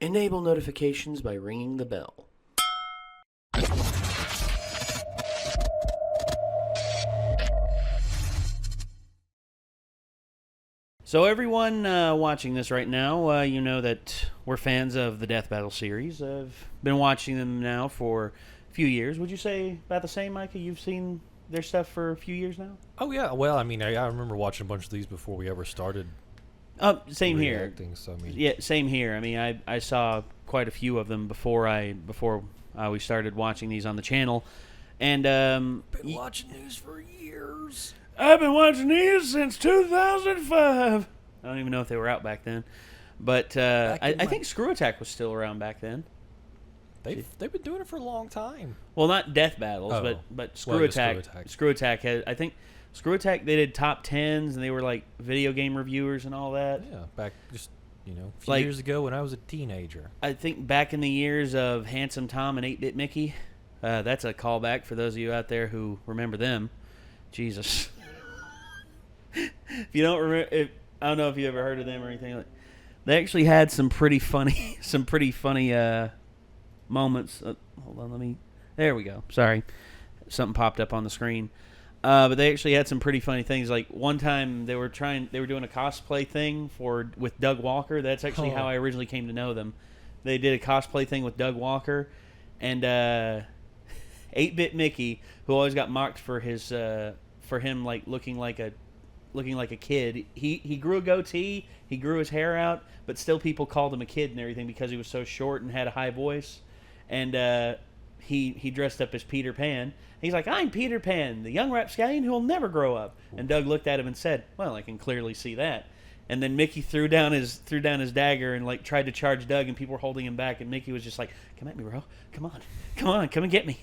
Enable notifications by ringing the bell. So everyone watching this right now, you know that we're fans of the Death Battle series. I've been watching them now for a few years. Would you say about the same, Micah? You've seen their stuff for a few years now? Oh, yeah. Well, I mean, I remember watching a bunch of these before we ever started. Same here. So, I mean, Yeah, same here. I mean, I saw quite a few of them before we started watching these on the channel. And been watching these for years. I've been watching these since 2005. I don't even know if they were out back then. But I think Screw Attack was still around back then. They've been doing it for a long time. Well, not Death Battles, but Screw Attack. Screw Attack has, I think Screw Attack, they did top 10s, and they were like video game reviewers and all that. Yeah, back just, a few years ago when I was a teenager. I think back in the years of Handsome Tom and 8-Bit Mickey. That's a callback for those of you out there who remember them. Jesus. If you don't remember, I don't know if you ever heard of them or anything. They actually had some pretty funny moments. Hold on, there we go. Sorry, something popped up on the screen. But they actually had some pretty funny things. Like one time they were doing a cosplay thing with Doug Walker. That's actually how I originally came to know them. They did a cosplay thing with Doug Walker, and 8-Bit Mickey, who always got mocked for him like looking like a kid. He grew a goatee, he grew his hair out, but still people called him a kid and everything because he was so short and had a high voice. And he dressed up as Peter Pan. He's like, "I'm Peter Pan, the young rapscallion who will never grow up." And Doug looked at him and said, "Well, I can clearly see that." And then Mickey threw down his dagger and like tried to charge Doug, and people were holding him back. And Mickey was just like, "Come at me, bro! Come on, come and get me!"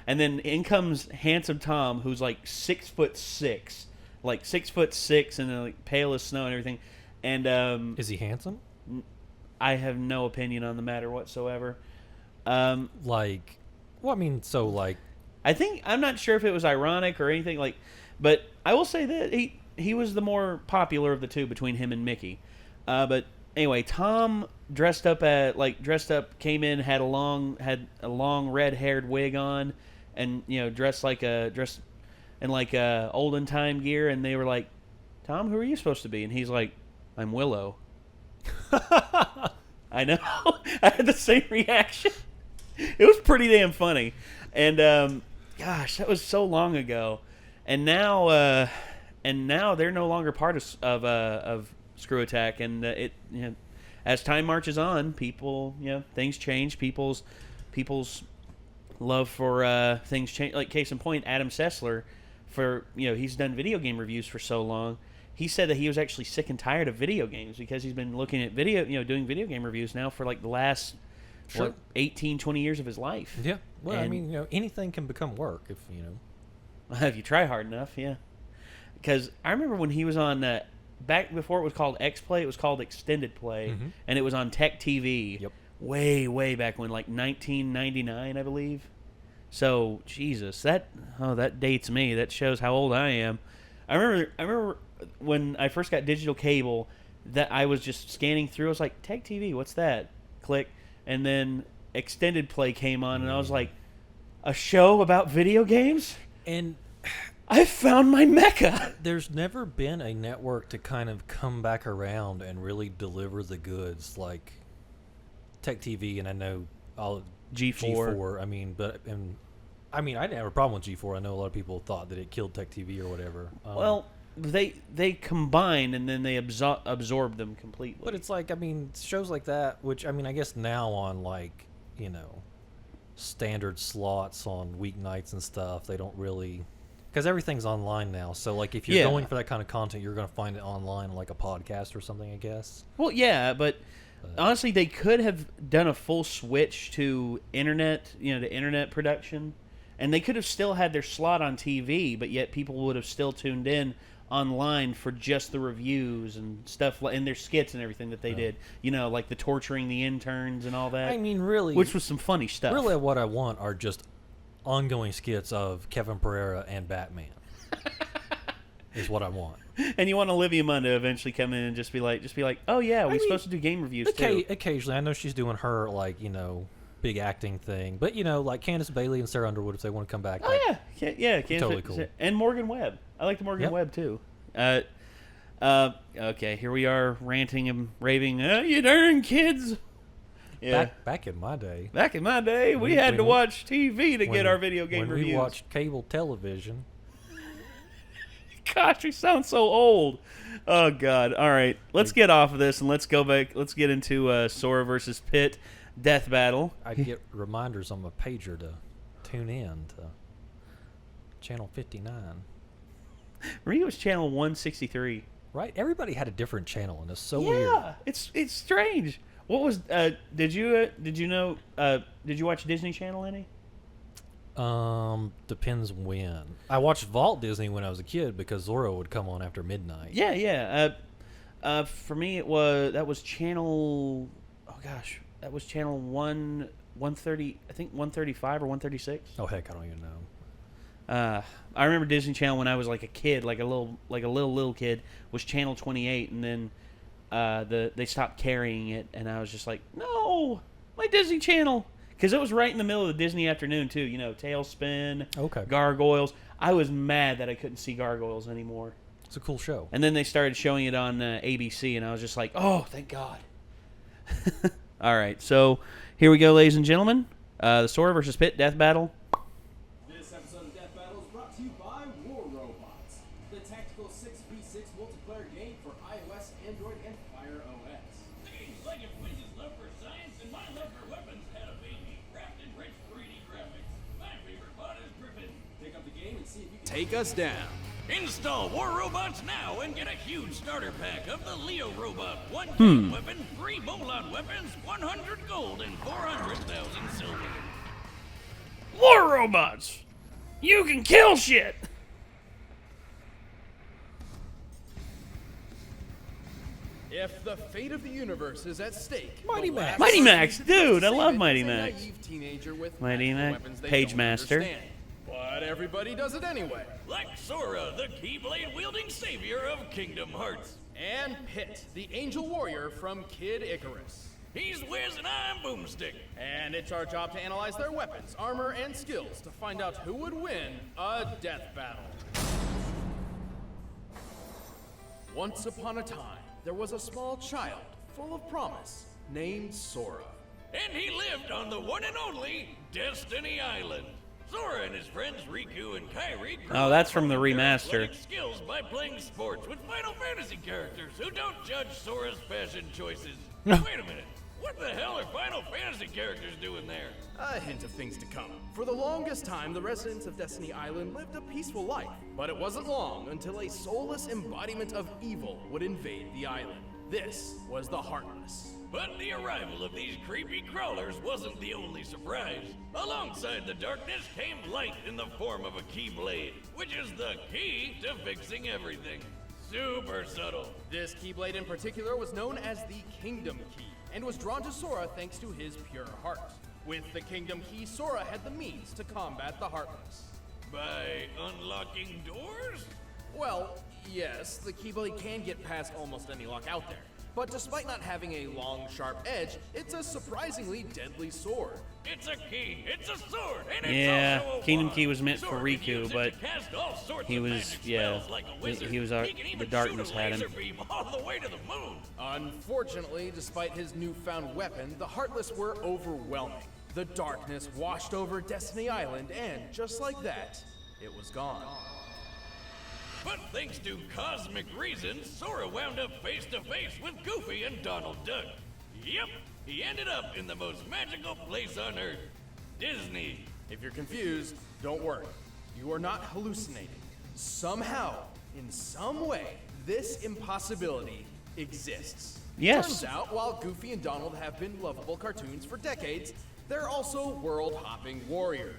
And then in comes Handsome Tom, who's like 6'6", like 6'6", and like pale as snow and everything. And is he handsome? I have no opinion on the matter whatsoever. I'm not sure if it was ironic or anything but I will say that he was the more popular of the two between him and Mickey. But anyway, Tom dressed up, came in, had a long red-haired wig on, and dressed in olden time gear, and they were like, "Tom, who are you supposed to be?" And he's like, "I'm Willow." I know. I had the same reaction. It was pretty damn funny. And gosh, that was so long ago. And now they're no longer part of Screw Attack, and as time marches on, things change. People's love for things change. Like case in point, Adam Sessler, he's done video game reviews for so long. He said that he was actually sick and tired of video games because he's been looking at doing video game reviews now for like the last 18, 20 years of his life. Yeah. Well, anything can become work if if you try hard enough, yeah. Because I remember when he was on back before it was called X-Play, it was called Extended Play, and it was on Tech TV. Yep. Way back when, like 1999, I believe. So Jesus, that dates me. That shows how old I am. I remember when I first got digital cable, that I was just scanning through. I was like, Tech TV, what's that? Click, and then Extended Play came on, and I was like, a show about video games? And I found my mecca. There's never been a network to kind of come back around and really deliver the goods like Tech TV, and I know G4. I didn't have a problem with G4. I know a lot of people thought that it killed Tech TV or whatever. Well, they combined and then they absorbed them completely. But it's like, shows like that, which, I guess now on standard slots on weeknights and stuff, they don't really, because everything's online now. So like if you're going for that kind of content, you're going to find it online like a podcast or something, I guess. Well, yeah, but honestly, they could have done a full switch to internet, to internet production, and they could have still had their slot on TV, but yet people would have still tuned in online for just the reviews and stuff, and their skits and everything that they did. Like the torturing the interns and all that. Really, which was some funny stuff. Really, what I want are just ongoing skits of Kevin Pereira and Batman. is what I want. And you want Olivia Munn to eventually come in and just be like, oh yeah, we're supposed to do game reviews too. Occasionally, I know she's doing her big acting thing, but like Candace Bailey and Sarah Underwood, if they want to come back. Oh yeah, totally cool. And Morgan Webb. I like the Morgan Webb too. Okay, here we are ranting and raving. You darn kids. Yeah. Back in my day. Back in my day, we had to watch TV to get our video game reviews. We watched cable television. Gosh, we sound so old. Oh, God. All right. Let's get off of this and let's go back. Let's get into Sora versus Pitt death battle. I get reminders on my pager to tune in to channel 59. Remember, it was channel 163. Right? Everybody had a different channel, and it's so weird. Yeah, it's strange. What was? Did you know? Did you watch Disney Channel any? Depends when. I watched Vault Disney when I was a kid because Zorro would come on after midnight. Yeah. For me, that was channel. Oh gosh, that was channel 130. I think 135 or 136. Oh heck, I don't even know. I remember Disney Channel when I was like a kid, like a little kid, was channel 28, and then they stopped carrying it, and I was just like, no, my Disney Channel. Because it was right in the middle of the Disney afternoon, too. Tailspin, Gargoyles. I was mad that I couldn't see Gargoyles anymore. It's a cool show. And then they started showing it on ABC, and I was just like, oh, thank God. All right, so here we go, ladies and gentlemen. The Sora versus Pitt death battle. This episode of Death Battle is brought to you by War Robots, the tactical 6v6 multiplayer game for iOS, Android, and Fire OS. The game's like if Quiz's love for science and my love for weapons had a baby, wrapped in rich 3D graphics. My favorite bot is Griffin. Pick up the game and see if you can Take us down. Install War Robots now and get a huge starter pack of the Leo Robot. 1 tank weapon, 3 Bolon weapons, 100 gold, and 400,000 silver. War Robots! You can kill shit! If the fate of the universe is at stake, Mighty Max. Mighty Max, dude, I love Mighty Save it Max. as a naive teenager with Mighty magical Max, weapons they Page don't Master. understand. But everybody does it anyway. Like Sora, the Keyblade-wielding savior of Kingdom Hearts. And Pitt, the angel warrior from Kid Icarus. He's Wiz and I'm Boomstick. And it's our job to analyze their weapons, armor, and skills to find out who would win a death battle. Once upon a time, there was a small child full of promise named Sora. And he lived on the one and only Destiny Island. Sora and his friends Riku and Kairi grew Oh, that's up from the honing their remaster. athletic skills by playing sports with Final Fantasy characters who don't judge Sora's fashion choices. Wait a minute. What the hell are Final Fantasy characters doing there? A hint of things to come. For the longest time, the residents of Destiny Island lived a peaceful life. But it wasn't long until a soulless embodiment of evil would invade the island. This was the Heartless. But the arrival of these creepy crawlers wasn't the only surprise. Alongside the darkness came light in the form of a Keyblade, which is the key to fixing everything. Super subtle. This Keyblade in particular was known as the Kingdom Key, and was drawn to Sora thanks to his pure heart. With the Kingdom Key, Sora had the means to combat the Heartless. By unlocking doors? Well, yes, the Keyblade can get past almost any lock out there. But despite not having a long, sharp edge, it's a surprisingly deadly sword. It's a key, it's a sword, and it's Yeah, also a Kingdom wand. Key was meant for Sora can use Riku, it but to cast all sorts he of was, magic yeah, spells like a wizard. he was He can the even darkness shoot a had him. laser beam all the way to the moon. Unfortunately, despite his newfound weapon, the Heartless were overwhelming. The darkness washed over Destiny Island, and just like that, it was gone. But thanks to cosmic reasons, Sora wound up face to face with Goofy and Donald Duck. Yep, he ended up in the most magical place on Earth, Disney. If you're confused, don't worry. You are not hallucinating. Somehow, in some way, this impossibility exists. Yes. Turns out, while Goofy and Donald have been lovable cartoons for decades, they're also world-hopping warriors.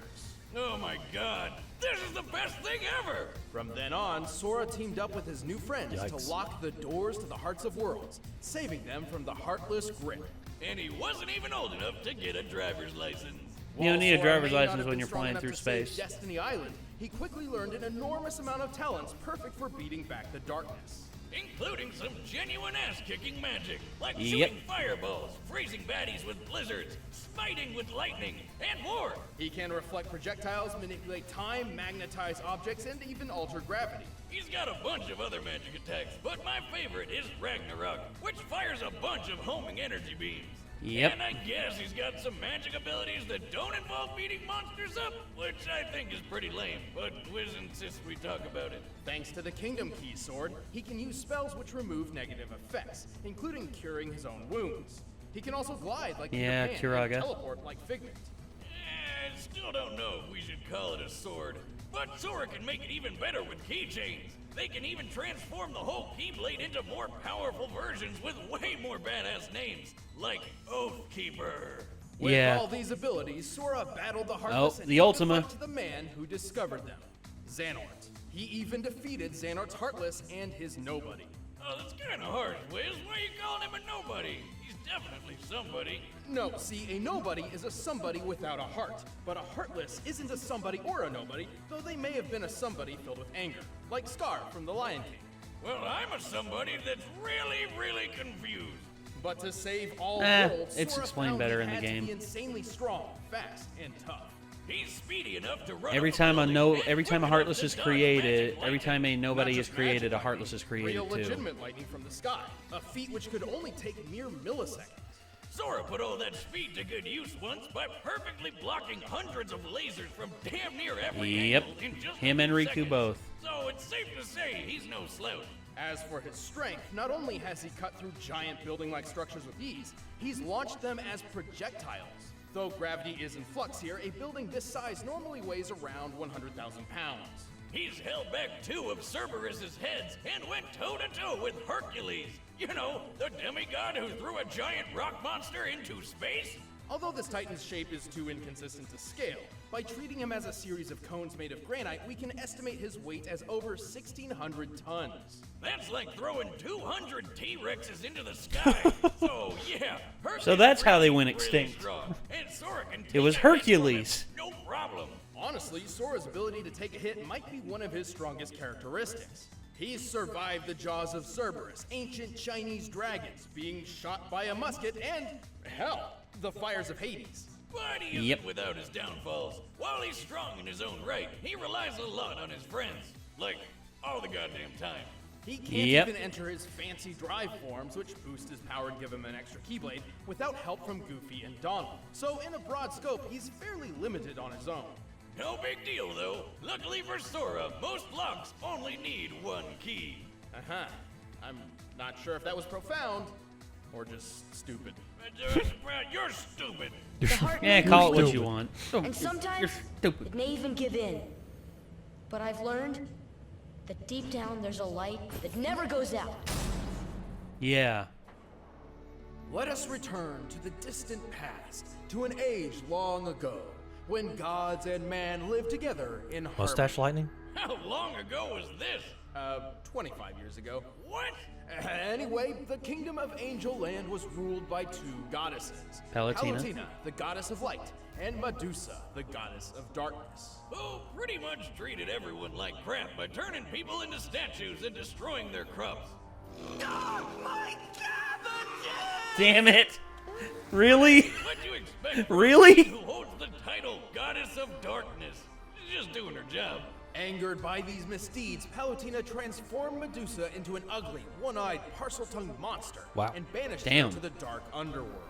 Oh my god, this is the best thing ever! From then on, Sora teamed up with his new friends Yikes. to lock the doors to the Hearts of Worlds, saving them from the Heartless grip. And he wasn't even old enough to get a driver's license. You don't need a While Sora driver's may not license have when been you're strong flying enough through to save space. Destiny Island, he quickly learned an enormous amount of talents perfect for beating back the darkness. Including some genuine ass-kicking magic, like shooting fireballs, freezing baddies with blizzards, smiting with lightning, and more. He can reflect projectiles, manipulate time, magnetize objects, and even alter gravity. He's got a bunch of other magic attacks, but my favorite is Ragnarok, which fires a bunch of homing energy beams. Yep. And I guess he's got some magic abilities that don't involve beating monsters up, which I think is pretty lame, but Wiz insists we talk about it. Thanks to the Kingdom Key sword, he can use spells which remove negative effects, including curing his own wounds. He can also glide like Peter Pan and teleport like Figment. Still don't know if we should call it a sword, but Sora can make it even better with keychains. They can even transform the whole Keyblade into more powerful versions with way more badass names, like Oathkeeper. With all these abilities, Sora battled the Heartless and the Ultima. to the man who discovered them, Xehanort. He even defeated Xehanort's Heartless and his Nobody. Oh, that's kind of harsh, Wiz. Why are you calling him a nobody? He's definitely somebody. No, see, a nobody is a somebody without a heart. But a Heartless isn't a somebody or a nobody, though they may have been a somebody filled with anger, like Scar from The Lion King. Well, I'm a somebody that's really confused. But to save all worlds, it's Sora explained found better he in the had to game. be insanely strong, fast, and tough. He's speedy enough to run Every up time every time a quick Heartless enough is to dodge created, magic every time a Not nobody just is created, magic a Heartless is created real too. legitimate lightning from the sky, a feat which could only take mere milliseconds. Sora put all that speed to good use once by perfectly blocking hundreds of lasers from damn near every Yep, angle in just him a and few Riku seconds. both. So it's safe to say he's no slouch. As for his strength, not only has he cut through giant building-like structures with ease, he's launched them as projectiles. Though gravity is in flux here, a building this size normally weighs around 100,000 pounds. He's held back 2 of Cerberus's heads and went toe-to-toe with Hercules. You know, the demigod who threw a giant rock monster into space? Although this Titan's shape is too inconsistent to scale, by treating him as a series of cones made of granite, we can estimate his weight as over 1,600 tons. That's like throwing 200 T-Rexes into the sky. So yeah, Hercules So that's how they went really extinct. strong, and Sora can It was take a hit from him, Hercules. No problem. Honestly, Sora's ability to take a hit might be one of his strongest characteristics. He's survived the jaws of Cerberus, ancient Chinese dragons, being shot by a musket, and, hell, the fires of Hades. But he isn't without his downfalls. While he's strong in his own right, he relies a lot on his friends. Like, all the goddamn time. He can't even enter his fancy drive forms, which boost his power and give him an extra Keyblade, without help from Goofy and Donald. So in a broad scope, he's fairly limited on his own. No big deal, though. Luckily for Sora, most locks only need 1 key. I'm not sure if that was profound, or just stupid. You're stupid. The heart Yeah, may call it be what weak, you want. and sometimes You're stupid. it may even give in. But I've learned that deep down there's a light that never goes out. Yeah. Let us return to the distant past, to an age long ago, when gods and man lived together in harmony. Mustache lightning? How long ago was this? 25 years ago. What? Anyway, the kingdom of Angel Land was ruled by 2 goddesses. Palutena. the goddess of light, and Medusa, the goddess of darkness. Who pretty much treated everyone like crap by turning people into statues and destroying their crops. Oh my cabbages! Damn it! Really? What'd you expect? Really? Who holds the title Goddess of Darkness? She's just doing her job. Angered by these misdeeds, Palutena transformed Medusa into an ugly, one-eyed, parcel-tongued monster and banished her to the dark underworld.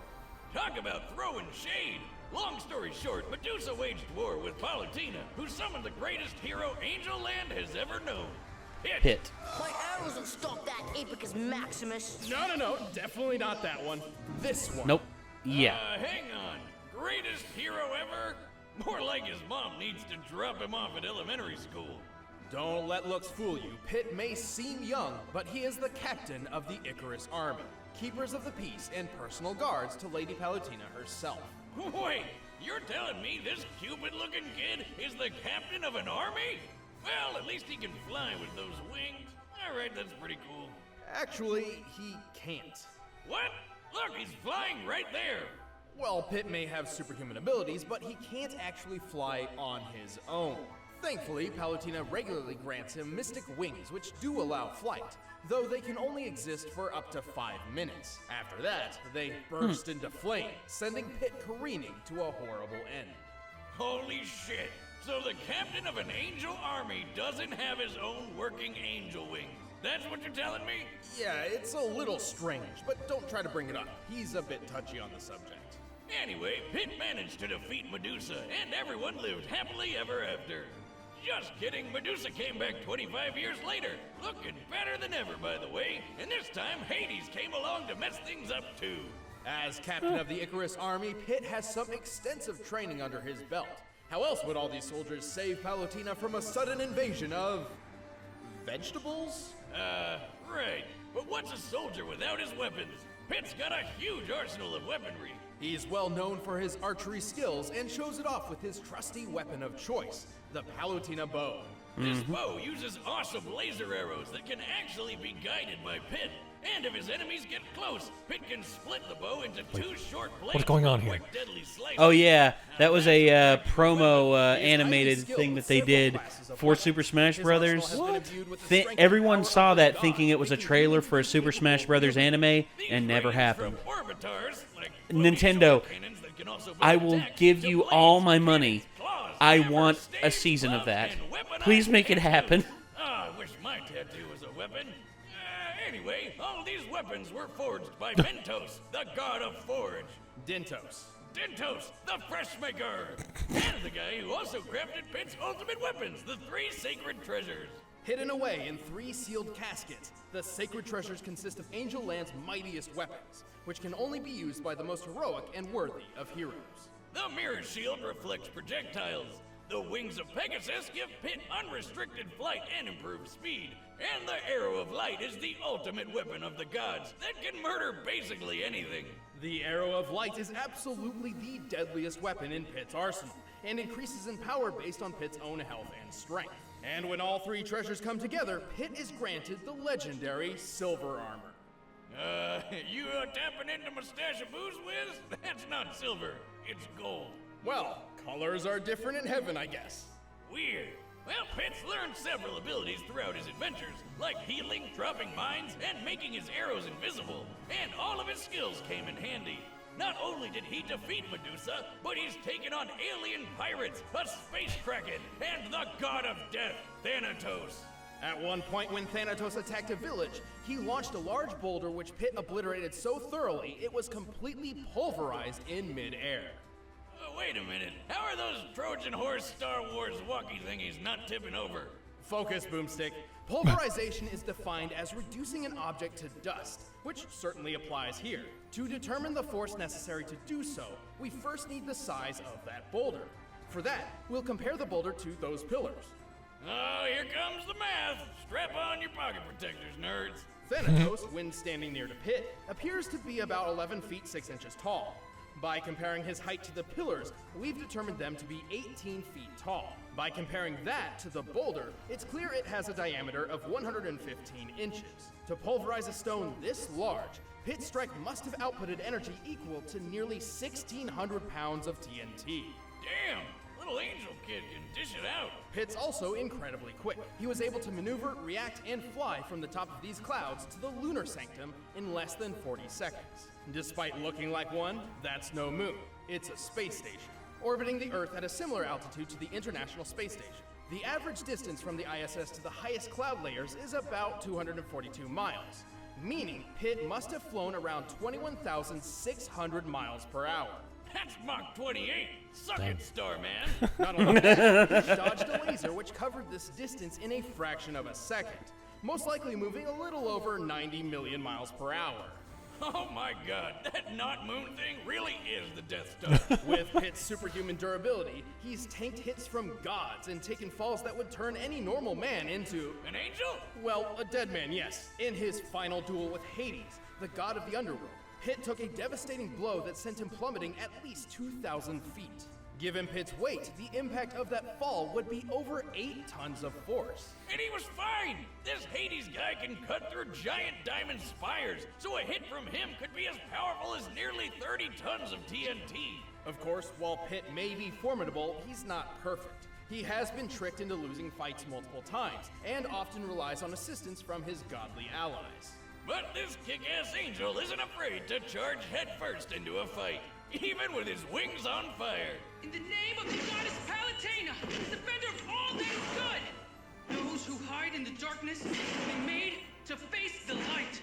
Talk about throwing shade. Long story short, Medusa waged war with Palutena, who summoned the greatest hero Angel Land has ever known. Pit. My arrows will stop that Apicus Maximus. No, definitely not that one. This one. Nope. Yeah. Hang on. Greatest hero ever? More like his mom needs to drop him off at elementary school. Don't let looks fool you. Pit may seem young, but he is the captain of the Icarus Army, keepers of the peace and personal guards to Lady Palutena herself. Wait, you're telling me this Cupid-looking kid is the captain of an army? Well, at least he can fly with those wings. All right, that's pretty cool. Actually, he can't. What? Look, he's flying right there. Well, Pit may have superhuman abilities, but he can't actually fly on his own. Thankfully, Palutena regularly grants him mystic wings, which do allow flight, though they can only exist for up to 5 minutes. After that, they burst into flame, sending Pitt careening to a horrible end. Holy shit! So the captain of an angel army doesn't have his own working angel wings. That's what you're telling me? Yeah, it's a little strange, but don't try to bring it up. He's a bit touchy on the subject. Anyway, Pitt managed to defeat Medusa, and everyone lived happily ever after. Just kidding, Medusa came back 25 years later, looking better than ever, by the way, and this time Hades came along to mess things up too. As captain of the Icarus army, Pitt has some extensive training under his belt. How else would all these soldiers save Palutena from a sudden invasion of... vegetables? Right. But what's a soldier without his weapons? Pitt's got a huge arsenal of weaponry. He's well known for his archery skills and shows it off with his trusty weapon of choice, the Palutena bow. This bow uses awesome laser arrows that can actually be guided by Pitt. And if his enemies get close, Pitt can split the bow into 2 short blades. What's going on with here? quick, deadly slices. Oh yeah, that was a promo animated thing that they did for Super Smash Brothers. Everyone saw that thinking it was a trailer for a Super Smash Brothers anime, and never happened. Nintendo, I will give you all my money. I want a season of that. Please make it happen. I wish my tattoo was a weapon. Anyway, all these weapons were forged by Ventos, the god of forge. Dentos, the fresh maker, and the guy who also crafted Pitt's ultimate weapons, the 3 sacred treasures. Hidden away in 3 sealed caskets, the sacred treasures consist of Angel Land's mightiest weapons, which can only be used by the most heroic and worthy of heroes. The mirror shield reflects projectiles. The wings of Pegasus give Pitt unrestricted flight and improved speed. And the arrow of light is the ultimate weapon of the gods that can murder basically anything. The arrow of light is absolutely the deadliest weapon in Pitt's arsenal, and increases in power based on Pitt's own health and strength. And when all 3 treasures come together, Pitt is granted the legendary silver armor. You tapping into Mustache Boo's whiz? That's not silver, it's gold. Well, colors are different in heaven, I guess. Weird. Well, Pitt's learned several abilities throughout his adventures, like healing, dropping mines, and making his arrows invisible. And all of his skills came in handy. Not only did he defeat Medusa, but he's taken on alien pirates, a space kraken, and the god of death, Thanatos. At one point when Thanatos attacked a village, he launched a large boulder which Pitt obliterated so thoroughly it was completely pulverized in mid-air. Wait a minute, how are those Trojan horse Star Wars walkie thingies not tipping over? Focus, Boomstick. Pulverization is defined as reducing an object to dust, which certainly applies here. To determine the force necessary to do so, we first need the size of that boulder. For that, we'll compare the boulder to those pillars. Oh, here comes the math. Strap on your pocket protectors, nerds. Thanatos, when standing near to Pitt, appears to be about 11 feet 6 inches tall. By comparing his height to the pillars, we've determined them to be 18 feet tall. By comparing that to the boulder, it's clear it has a diameter of 115 inches. To pulverize a stone this large, Pitt's strike must have outputted energy equal to nearly 1,600 pounds of TNT. Damn, little angel kid can dish it out. Pitt's also incredibly quick. He was able to maneuver, react, and fly from the top of these clouds to the lunar sanctum in less than 40 seconds. Despite looking like one, that's no moon. It's a space station, orbiting the Earth at a similar altitude to the International Space Station. The average distance from the ISS to the highest cloud layers is about 242 miles, meaning Pitt must have flown around 21,600 miles per hour. That's Mach 28. Suck it, Starman. Not only that, he dodged a laser which covered this distance in a fraction of a second, most likely moving a little over 90 million miles per hour. Oh my god, that not moon thing really is the Death Star. With Pitt's superhuman durability, he's tanked hits from gods and taken falls that would turn any normal man into... An angel? Well, a dead man, yes. In his final duel with Hades, the god of the underworld, Pitt took a devastating blow that sent him plummeting at least 2,000 feet. Given Pitt's weight, the impact of that fall would be over 8 tons of force. And he was fine! This Hades guy can cut through giant diamond spires, so a hit from him could be as powerful as nearly 30 tons of TNT. Of course, while Pitt may be formidable, he's not perfect. He has been tricked into losing fights multiple times, and often relies on assistance from his godly allies. But this kick-ass angel isn't afraid to charge headfirst into a fight, even with his wings on fire. In the name of the goddess Palutena, defender of all that is good, those who hide in the darkness will be made to face the light.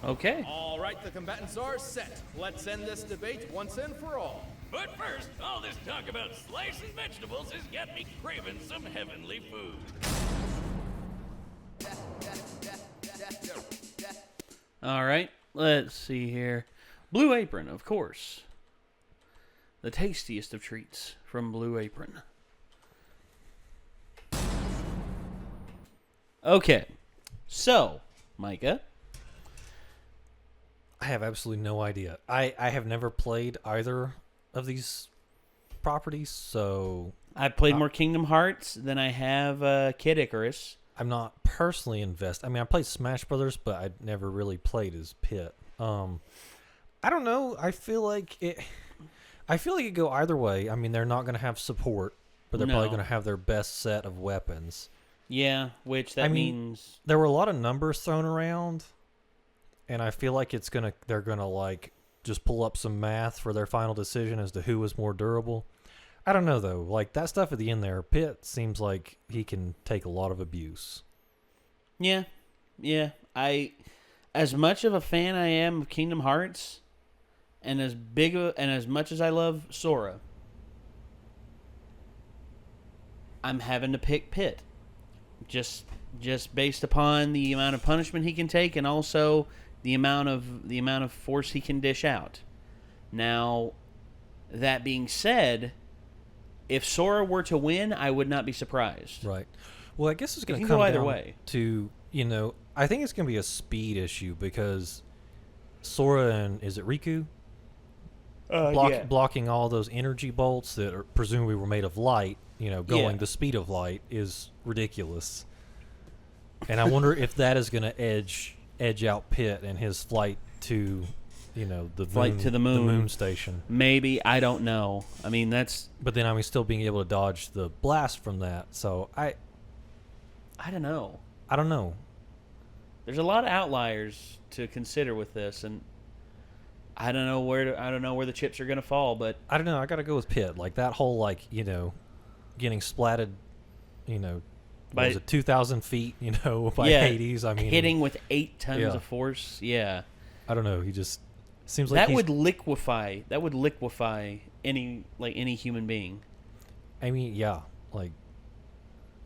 Okay. All right, the combatants are set. Let's end this debate once and for all. But first, all this talk about slicing vegetables has got me craving some heavenly food. All right. Let's see here. Blue Apron, of course. The tastiest of treats from Blue Apron. Okay. So, Micah. I have absolutely no idea. I have never played either of these properties, so I've played more Kingdom Hearts than I have Kid Icarus. I'm not personally invested. I mean, I played Smash Brothers, but I never really played as Pit. I don't know. I feel like it could go either way. I mean, they're not going to have support, but they're probably going to have their best set of weapons. Yeah, which that means there were a lot of numbers thrown around, and I feel like they're gonna like just pull up some math for their final decision as to who was more durable. I don't know though. Like that stuff at the end there, Pitt seems like he can take a lot of abuse. Yeah. As much of a fan I am of Kingdom Hearts, and as much as I love Sora, I'm having to pick Pitt. Just based upon the amount of punishment he can take, and also the amount of force he can dish out. Now, that being said, if Sora were to win, I would not be surprised. Right. Well, I guess it's going to go come either down way. to, I think it's going to be a speed issue because Sora and, is it Riku? Blocking all those energy bolts that are presumably were made of light, going the speed of light is ridiculous. And I wonder if that is going to edge out Pitt and his flight to, the moon station. Maybe, I don't know. I mean, that's. But then I'm still being able to dodge the blast from that. So I don't know. I don't know. There's a lot of outliers to consider with this, and I don't know where the chips are going to fall. But I don't know. I got to go with Pitt. Like that whole getting splatted, by, was it 2,000 feet, by Hades? I mean, hitting with 8 tons of force. Yeah. I don't know. He just seems like that would liquefy. That would liquefy any human being. I mean, yeah. Like,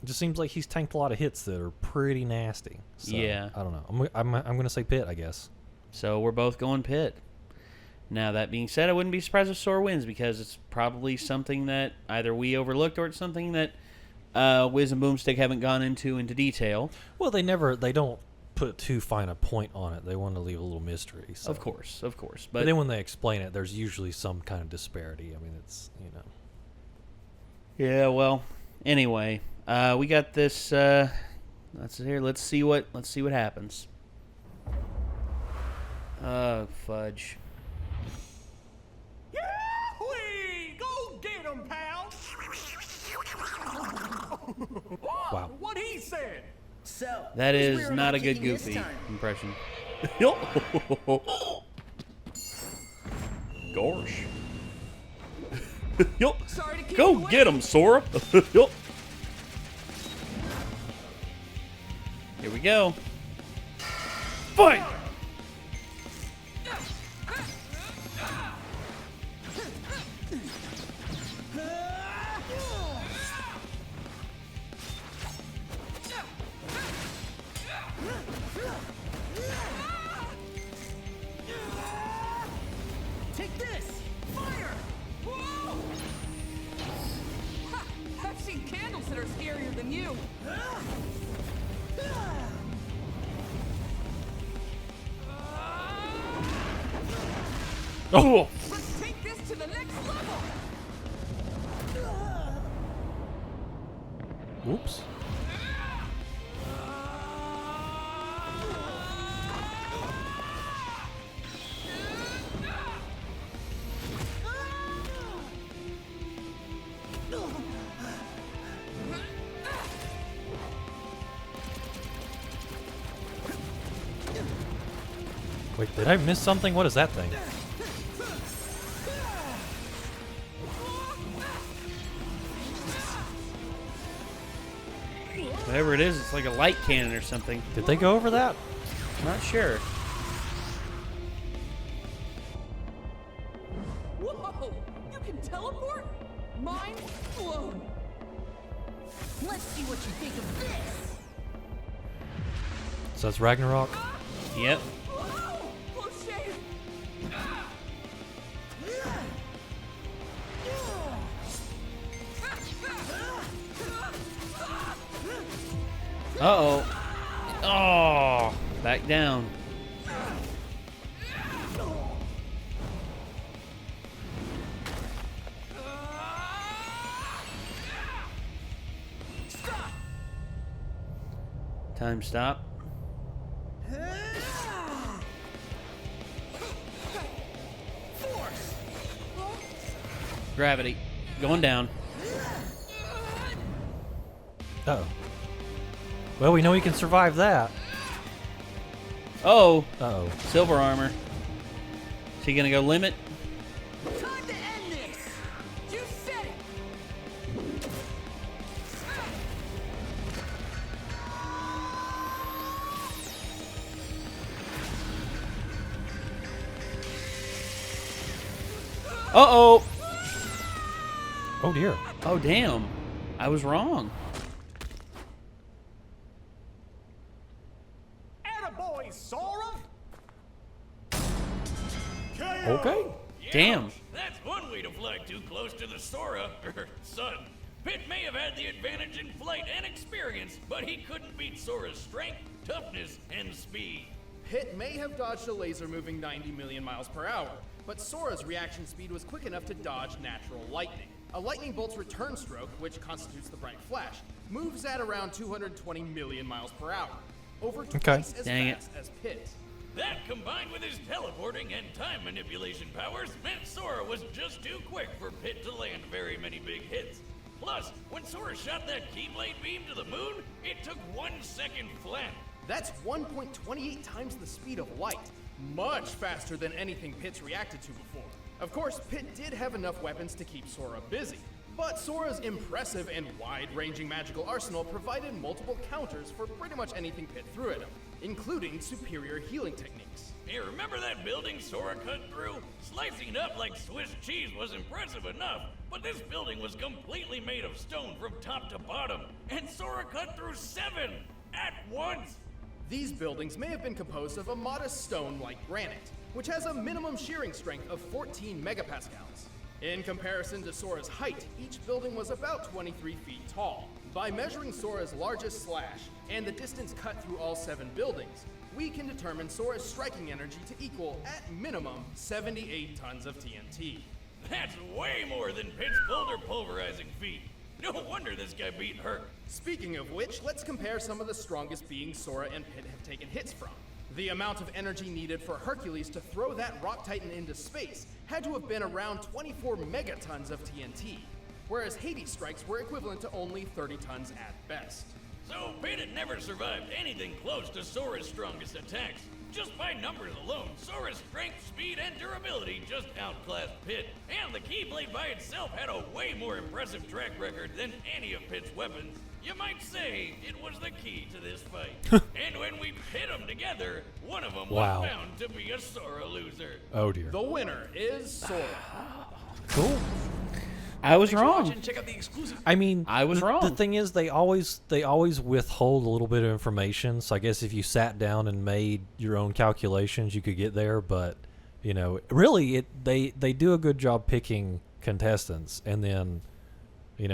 it just seems like he's tanked a lot of hits that are pretty nasty. So, yeah. I don't know. I'm going to say Pitt, I guess. So we're both going Pitt. Now, that being said, I wouldn't be surprised if Sora wins because it's probably something that either we overlooked or it's something that Wiz and Boomstick haven't gone into detail. Well, they don't put too fine a point on it. They want to leave a little mystery. So. Of course. But then when they explain it, there's usually some kind of disparity. I mean, it's, Yeah, well, anyway, we got this. Let's see what happens. Fudge. Go get him, pal! Wow. What he said! So, That who's is rearing not our a good kicking this Goofy time? impression. Gosh. Sorry to keep Go you waiting. get him, Sora. Here we go. Fight! Take this! Fire! Whoa! Ha! I've seen candles that are scarier than you. Oh! Let's take this to the next level. Whoops. Wait, did I miss something? What is that thing? Whatever it is, it's like a light cannon or something. Did they go over that? I'm not sure. Whoa! You can teleport? Mind blown! Let's see what you think of this! So that's Ragnarok? Yep. Whoa! Oh, shit! Uh-oh. Oh, back down. Time stop. Gravity. Going down. Uh-oh. Well, we know he can survive that. Oh. Uh-oh. Silver armor. Is he going to go limit? Time to end this! You said it! Uh-oh. Oh, dear. Oh, damn. I was wrong. Attaboy, Sora! Okay. Damn. That's one way to fly too close to the Sora, sun. Pitt may have had the advantage in flight and experience, but he couldn't beat Sora's strength, toughness, and speed. Pitt may have dodged a laser moving 90 million miles per hour, but Sora's reaction speed was quick enough to dodge natural lightning. A lightning bolt's return stroke, which constitutes the bright flash, moves at around 220 million miles per hour, over twice as Dang it. fast as Pitt. That, combined with his teleporting and time manipulation powers, meant Sora was just too quick for Pitt to land very many big hits. Plus, when Sora shot that Keyblade beam to the moon, it took 1 second flat. That's 1.28 times the speed of light, much faster than anything Pitt's reacted to before. Of course, Pitt did have enough weapons to keep Sora busy, but Sora's impressive and wide-ranging magical arsenal provided multiple counters for pretty much anything Pitt threw at him, including superior healing techniques. Hey, remember that building Sora cut through? Slicing it up like Swiss cheese was impressive enough, but this building was completely made of stone from top to bottom, and Sora cut through 7 at once. These buildings may have been composed of a modest stone like granite, which has a minimum shearing strength of 14 megapascals. In comparison to Sora's height, each building was about 23 feet tall. By measuring Sora's largest slash and the distance cut through all 7 buildings, we can determine Sora's striking energy to equal, at minimum, 78 tons of TNT. That's way more than Pitt's boulder pulverizing feat. No wonder this guy beat her. Speaking of which, let's compare some of the strongest beings Sora and Pitt have taken hits from. The amount of energy needed for Hercules to throw that rock titan into space had to have been around 24 megatons of TNT, whereas Hades strikes were equivalent to only 30 tons at best. So Pitt had never survived anything close to Sora's strongest attacks. Just by numbers alone, Sora's strength, speed, and durability just outclassed Pitt. And the Keyblade by itself had a way more impressive track record than any of Pitt's weapons. You might say it was the key to this fight. And when we pit them together, one of them Wow. was bound to be a Sora loser. Oh, dear. The winner is Sora. Cool. I was wrong. Check out the exclusive. I mean, I was the wrong. thing is, they always withhold a little bit of information. So I guess if you sat down and made your own calculations, you could get there. But you know, really, they do a good job picking contestants, and then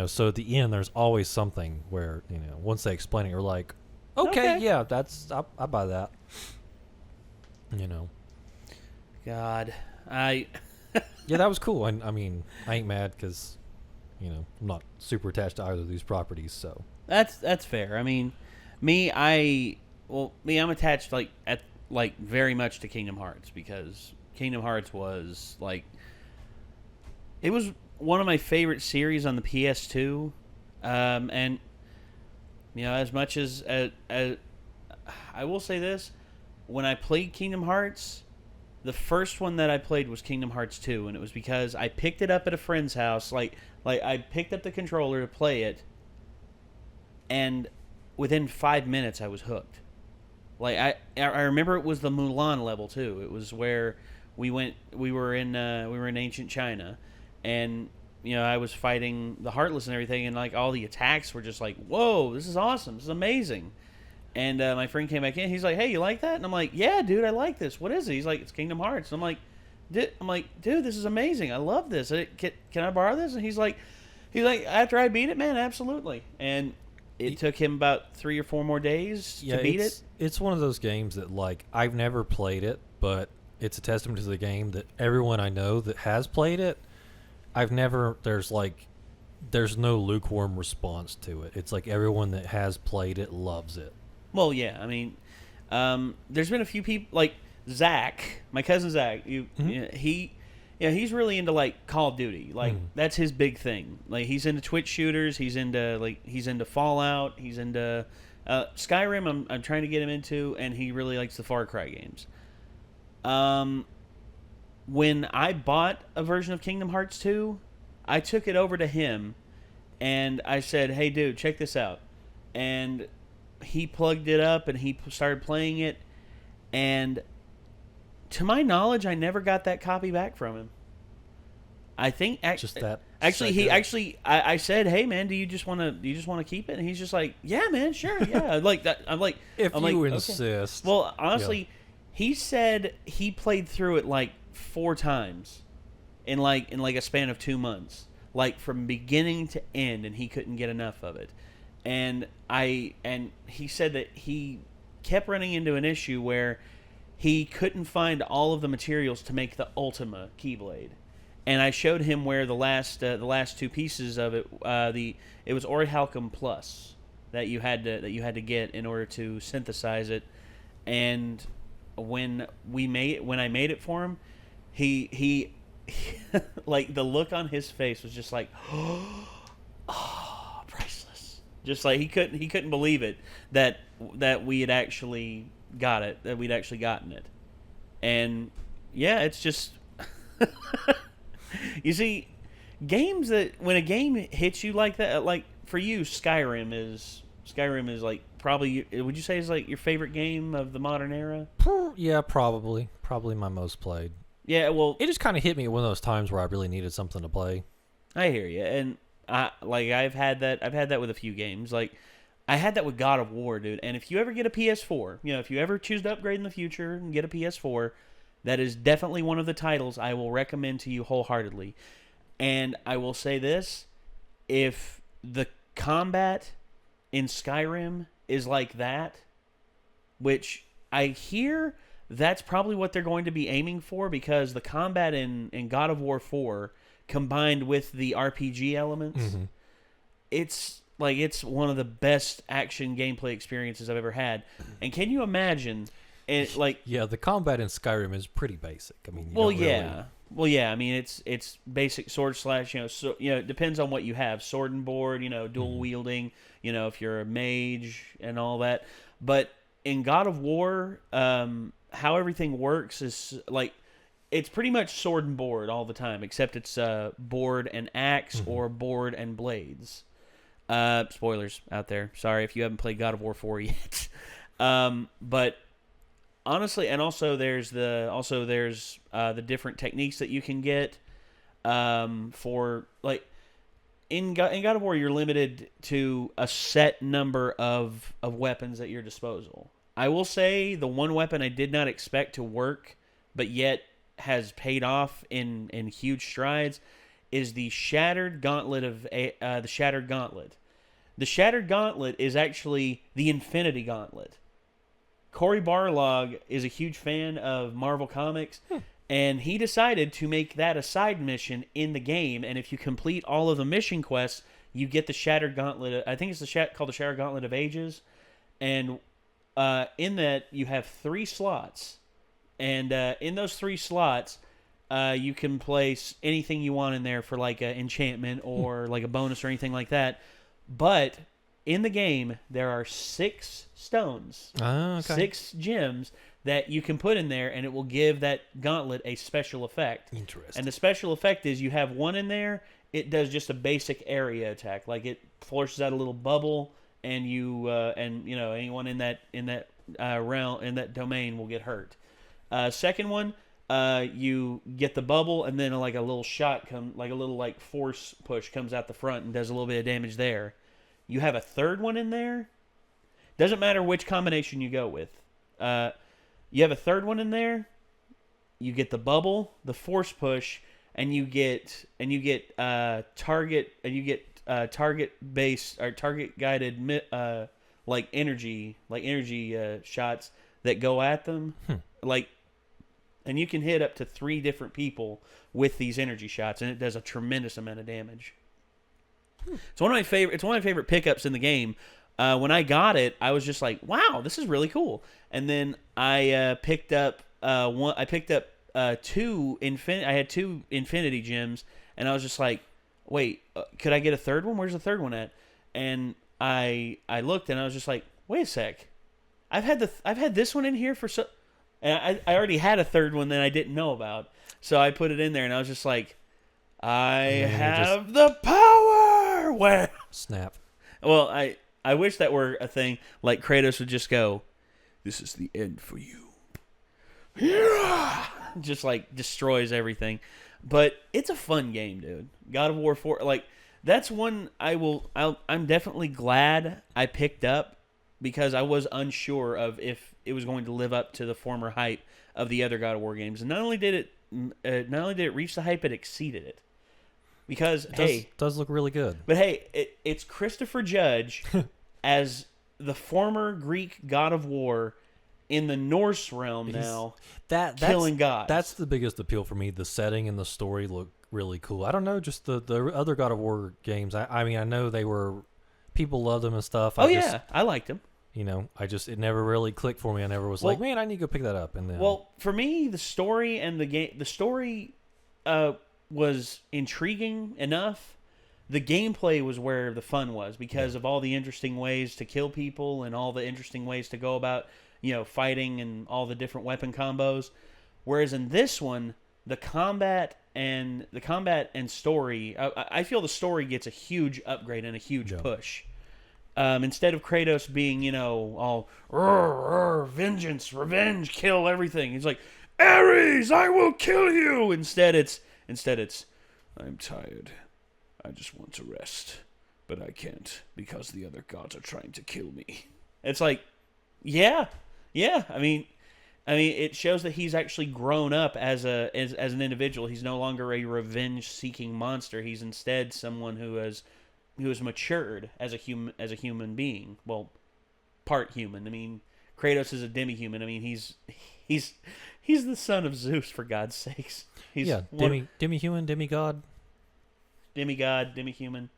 so at the end, there's always something where once they explain it, you're like, okay. Yeah, I buy that. God, Yeah, that was cool. And I mean, I ain't mad because I'm not super attached to either of these properties. So that's fair. I mean, I'm attached very much to Kingdom Hearts because Kingdom Hearts was it was one of my favorite series on the PS2, and as much as I will say this, when I played Kingdom Hearts, the first one that I played was Kingdom Hearts 2, and it was because I picked it up at a friend's house. Like I picked up the controller to play it, and within 5 minutes I was hooked. Like I remember it was the Mulan level too. It was where we were in ancient China, and I was fighting the Heartless and everything, and like all the attacks were just like, whoa, this is awesome, this is amazing. And my friend came back in. He's like, "Hey, you like that?" And I'm like, "Yeah, dude, I like this. What is it?" He's like, "It's Kingdom Hearts." And I'm like, "Dude, this is amazing. I love this. Can I borrow this?" And he's like, "After I beat it, man, absolutely." And it took him about 3 or 4 more days to beat it. It's one of those games that, like, I've never played it, but it's a testament to the game that everyone I know that has played it, there's no lukewarm response to it. It's like everyone that has played it loves it. Well, yeah, I mean, there's been a few people, like Zach, my cousin Zach. He's really into like Call of Duty. Like that's his big thing. Like he's into Twitch shooters. He's into Fallout. He's into Skyrim. I'm trying to get him into, and he really likes the Far Cry games. When I bought a version of Kingdom Hearts 2, I took it over to him, and I said, "Hey, dude, check this out," and he plugged it up and he started playing it, and to my knowledge, I never got that copy back from him. I think I said, "Hey man, do you just want to keep it?" And he's just like, "Yeah, man, sure, yeah." Like that. I'm like, insist. Okay. Well, honestly, he said he played through it like 4 times in like a span of 2 months, like from beginning to end, and he couldn't get enough of it. And he said that he kept running into an issue where he couldn't find all of the materials to make the Ultima Keyblade. And I showed him where the last 2 pieces of it, it was Orichalcum Plus that you had to get in order to synthesize it. And when I made it for him, he like the look on his face was just like, oh, priceless. Just like he couldn't believe it that we had actually got it, that we'd actually gotten it. And yeah, it's just you see, games that when a game hits you like that, like for you, Skyrim is like probably, would you say is like your favorite game of the modern era? Yeah, probably my most played. Yeah, well, it just kind of hit me at one of those times where I really needed something to play. I hear you, and I've had that with a few games. Like I had that with God of War, dude. And if you ever get a PS4, if you ever choose to upgrade in the future and get a PS4, that is definitely one of the titles I will recommend to you wholeheartedly. And I will say this, if the combat in Skyrim is like that, which I hear that's probably what they're going to be aiming for, because the combat in God of War 4 combined with the RPG elements, it's one of the best action gameplay experiences I've ever had. And can you imagine it, like, yeah, the combat in Skyrim is pretty basic. I mean, I mean, it's basic sword slash, it depends on what you have, sword and board, dual wielding, if you're a mage and all that. But in God of War, how everything works is like, it's pretty much sword and board all the time, except it's board and axe or board and blades. Spoilers out there. Sorry if you haven't played God of War 4 yet. But honestly, and also there's the different techniques that you can get for, like, in God of War, you're limited to a set number of weapons at your disposal. I will say the one weapon I did not expect to work, but yet has paid off in huge strides, is the Shattered Gauntlet the Shattered Gauntlet. The Shattered Gauntlet is actually the Infinity Gauntlet. Cory Barlog is a huge fan of Marvel Comics, and he decided to make that a side mission in the game, and if you complete all of the mission quests, you get the Shattered Gauntlet. I think it's called the Shattered Gauntlet of Ages, and in that you have 3 slots, and in those 3 slots, you can place anything you want in there for like an enchantment or like a bonus or anything like that. But in the game, there are 6 stones, 6 gems that you can put in there, and it will give that gauntlet a special effect. Interesting. And the special effect is you have one in there, it does just a basic area attack. Like it forces out a little bubble, and anyone in that realm, in that domain will get hurt. Second one, you get the bubble, and then like a little shot like a little like force push comes out the front and does a little bit of damage there. You have a third one in there. Doesn't matter which combination you go with. You have a third one in there. You get the bubble, the force push, and you get target based or target guided like energy shots that go at them. And you can hit up to 3 different people with these energy shots, and it does a tremendous amount of damage. It's one of my favorite pickups in the game. When I got it, I was just like, "Wow, this is really cool." And then I picked up one. I picked up 2 infinity. I had 2 infinity gems, and I was just like, "Wait, could I get a third one? Where's the third one at?" And I looked, and I was just like, "Wait a sec, I've had this one in here for so." And I already had a third one that I didn't know about, so I put it in there, and I was just like, "I have the power." Well, snap. Well, I wish that were a thing. Like Kratos would just go, "This is the end for you." Yeah! Just like destroys everything. But it's a fun game, dude. God of War 4, like that's one I'm definitely glad I picked up, because I was unsure of if it was going to live up to the former hype of the other God of War games. And not only did it reach the hype, it exceeded it. Because it does look really good. But hey, it's Christopher Judge as the former Greek God of War in the Norse realm now, killing gods. That's the biggest appeal for me. The setting and the story look really cool. I don't know, just the other God of War games. I mean, I know people loved them and stuff. I liked them. It never really clicked for me. I never was like, man, I need to go pick that up. And then, for me, the story and the story was intriguing enough. The gameplay was where the fun was, because of all the interesting ways to kill people and all the interesting ways to go about, fighting and all the different weapon combos. Whereas in this one, the combat and story, I feel the story gets a huge upgrade and a huge push. Instead of Kratos being, all vengeance, revenge, kill everything. He's like, "Ares, I will kill you." Instead it's, "I'm tired. I just want to rest, but I can't because the other gods are trying to kill me." It's like, yeah. I mean, it shows that he's actually grown up as an individual. He's no longer a revenge-seeking monster. He's instead someone who has matured as a human being. Well, part human. I mean, Kratos is a demi-human. I mean, he's the son of Zeus, for God's sakes. He's demi-human, demigod. Demigod, demi-human.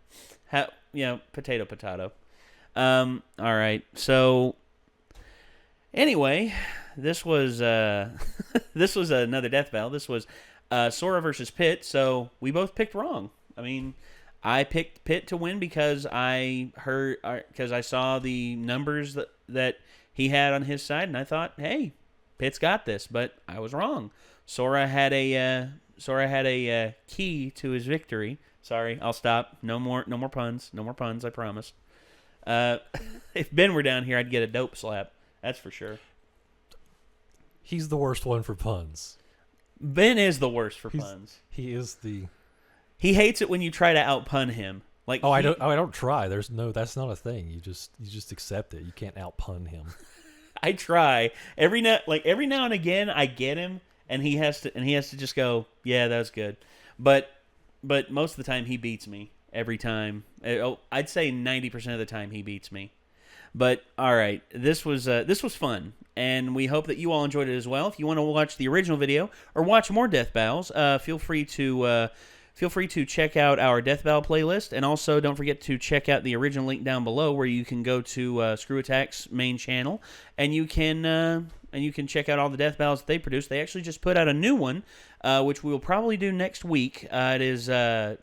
Potato. All right. So anyway, this was another death battle. This was Sora versus Pitt. So we both picked wrong. I mean, I picked Pitt to win because I saw the numbers that he had on his side, and I thought, hey, Pitt's got this. But I was wrong. Sora had a key to his victory. Sorry, I'll stop. No more puns. No more puns, I promise. If Ben were down here, I'd get a dope slap. That's for sure. He's the worst one for puns. Ben is the worst for puns. He is the... He hates it when you try to out-pun him. Like, I don't try. That's not a thing. You just accept it. You can't out-pun him. I try. Every now and again, I get him, and he has to just go, "Yeah, that was good." But most of the time, he beats me. Every time. I'd say 90% of the time, he beats me. But all right, this was fun, and we hope that you all enjoyed it as well. If you want to watch the original video or watch more death battles, feel free to check out our death battle playlist, and also don't forget to check out the original link down below, where you can go to Screw Attack's main channel, and you can check out all the death battles that they produce. They actually just put out a new one, which we will probably do next week. It is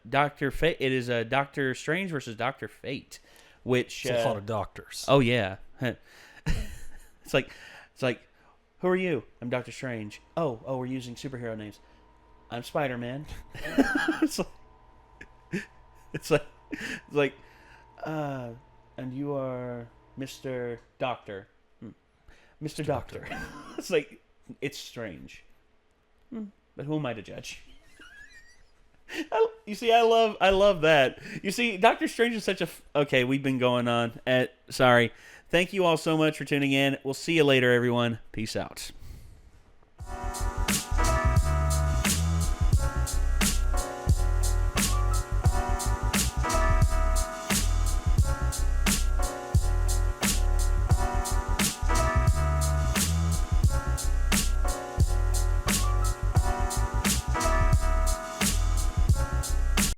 Doctor Strange versus Dr. Fate. Which it's a lot of doctors. Oh yeah, it's like Who are you? I'm Doctor Strange. Oh, we're using superhero names. I'm Spider-Man. it's like, and you are Mr. Doctor. Mr. Doctor. It's like, it's strange. But who am I to judge? You see, I love that. You see, Doctor Strange is such a... Okay, we've been going on. Sorry. Thank you all so much for tuning in. We'll see you later, everyone. Peace out.